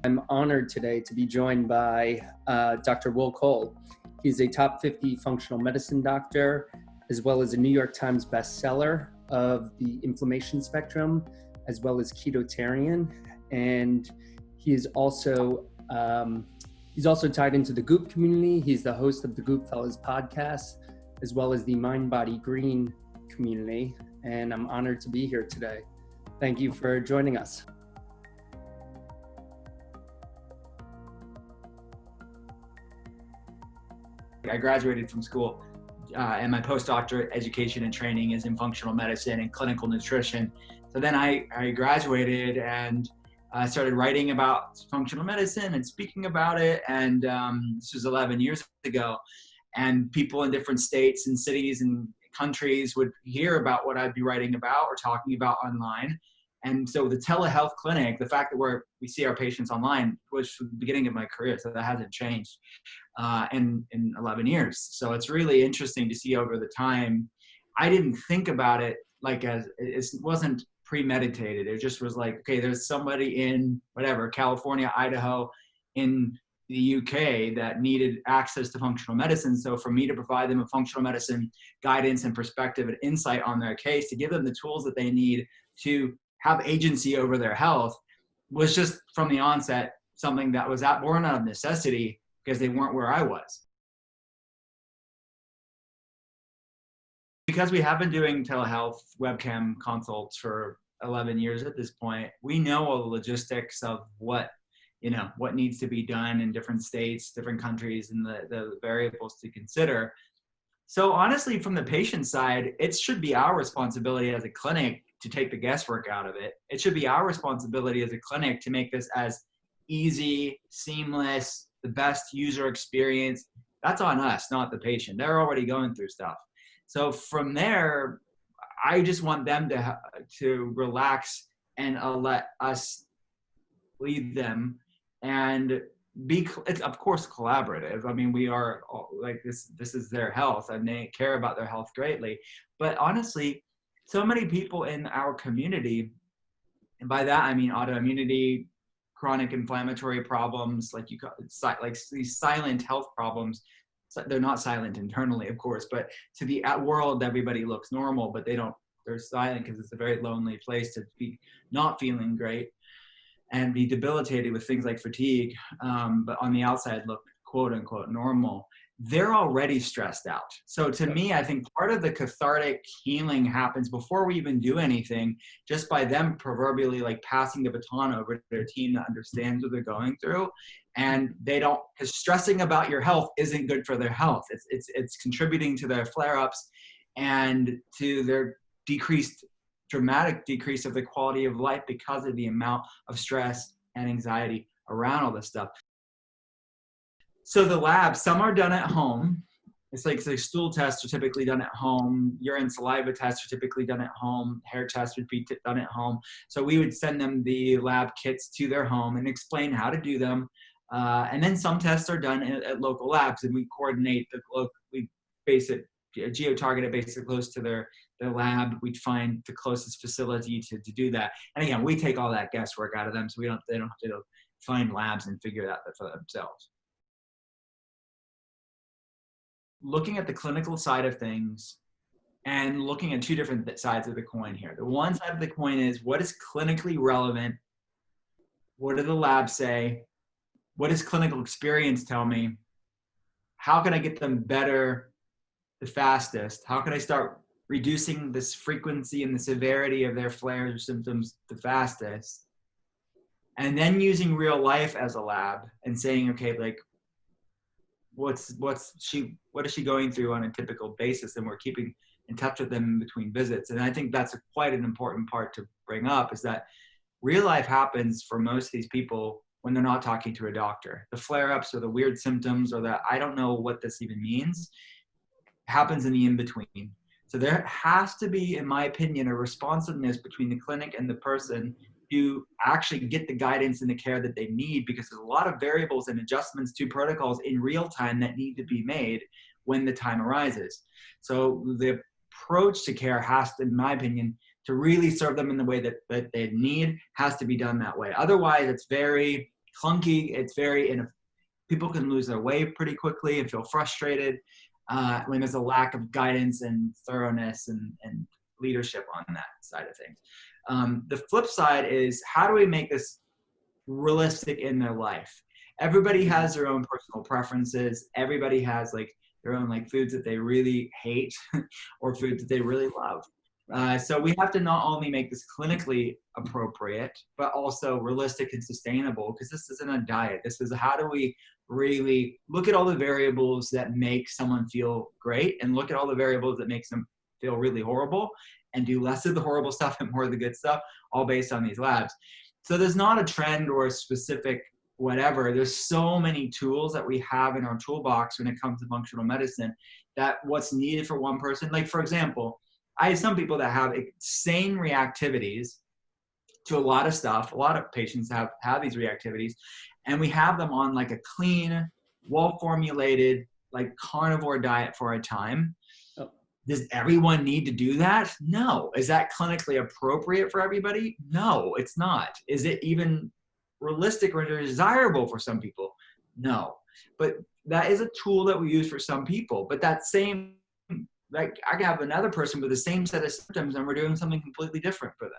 I'm honored today to be joined by Dr. Will Cole. He's a top 50 functional medicine doctor, as well as a New York Times bestseller of the inflammation spectrum, as well as Ketotarian. And he is also tied into the Goop community. He's the host of the Goop Fellas podcast, as well as the Mind Body Green community. And I'm honored to be here today. Thank you for joining us. I graduated from school and my postdoctorate education and training is in functional medicine and clinical nutrition. So then I graduated and started writing about functional medicine and speaking about it. And this was 11 years ago. And people in different states and cities and countries would hear about what I'd be writing about or talking about online. And so the telehealth clinic, the fact that we see our patients online was the beginning of my career, so that hasn't changed in 11 years. So it's really interesting to see over the time. I didn't think about it like it wasn't premeditated. It just was like, okay, there's somebody in whatever, California, Idaho, in the UK that needed access to functional medicine. So for me to provide them a functional medicine guidance and perspective and insight on their case, to give them the tools that they need to have agency over their health, was just from the onset something that was born out of necessity because they weren't where I was. Because we have been doing telehealth webcam consults for 11 years at this point, we know all the logistics of what needs to be done in different states, different countries, and the variables to consider. So honestly, from the patient side, it should be our responsibility as a clinic to take the guesswork out of it. It should be our responsibility as a clinic to make this as easy, seamless, the best user experience. That's on us, not the patient. They're already going through stuff. So from there, I just want them to relax and let us lead them and it's of course collaborative. I mean, we are like this is their health and they care about their health greatly. But honestly, so many people in our community, and by that I mean autoimmunity, chronic inflammatory problems, like these silent health problems. They're not silent internally, of course, but to the world, everybody looks normal, but they're silent because it's a very lonely place to be not feeling great and be debilitated with things like fatigue, but on the outside look quote unquote normal. They're already stressed out. So to me, I think part of the cathartic healing happens before we even do anything, just by them proverbially like passing the baton over to their team that understands what they're going through. And because stressing about your health isn't good for their health. It's contributing to their flare-ups and to their dramatic decrease of the quality of life because of the amount of stress and anxiety around all this stuff. So the labs, some are done at home. It's like stool tests are typically done at home. Urine saliva tests are typically done at home. Hair tests would be done at home. So we would send them the lab kits to their home and explain how to do them. And then some tests are done at local labs, and we coordinate we geo-target it basically close to their lab. We'd find the closest facility to do that. And again, we take all that guesswork out of them, so they don't have to find labs and figure it out for themselves. Looking at the clinical side of things and looking at two different sides of the coin here. The one side of the coin is what is clinically relevant? What do the labs say? What does clinical experience tell me? How can I get them better the fastest? How can I start reducing this frequency and the severity of their flares or symptoms the fastest? And then using real life as a lab and saying, okay, like, what is she going through on a typical basis? And we're keeping in touch with them in between visits. And I think that's quite an important part to bring up, is that real life happens for most of these people when they're not talking to a doctor. The flare-ups or the weird symptoms or I don't know what this even means, happens in the in-between. So there has to be, in my opinion, a responsiveness between the clinic and the person to actually get the guidance and the care that they need, because there's a lot of variables and adjustments to protocols in real time that need to be made when the time arises. So the approach to care has to, in my opinion, to really serve them in the way that they need, has to be done that way. Otherwise, it's very clunky. It's very, people can lose their way pretty quickly and feel frustrated when there's a lack of guidance and thoroughness and leadership on that side of things. The flip side is, how do we make this realistic in their life? Everybody has their own personal preferences. Everybody has like their own like foods that they really hate or foods that they really love. So we have to not only make this clinically appropriate, but also realistic and sustainable, because this isn't a diet. This is, how do we really look at all the variables that make someone feel great and look at all the variables that makes them feel really horrible, and do less of the horrible stuff and more of the good stuff, all based on these labs. So there's not a trend or a specific whatever. There's so many tools that we have in our toolbox when it comes to functional medicine, that what's needed for one person, like for example, I have some people that have insane reactivities to a lot of stuff. A lot of patients have these reactivities, and we have them on like a clean, well-formulated, like carnivore diet for a time. Oh. Does everyone need to do that? No. Is that clinically appropriate for everybody? No, it's not. Is it even realistic or desirable for some people? No. But that is a tool that we use for some people. But that same, like I can have another person with the same set of symptoms and we're doing something completely different for them.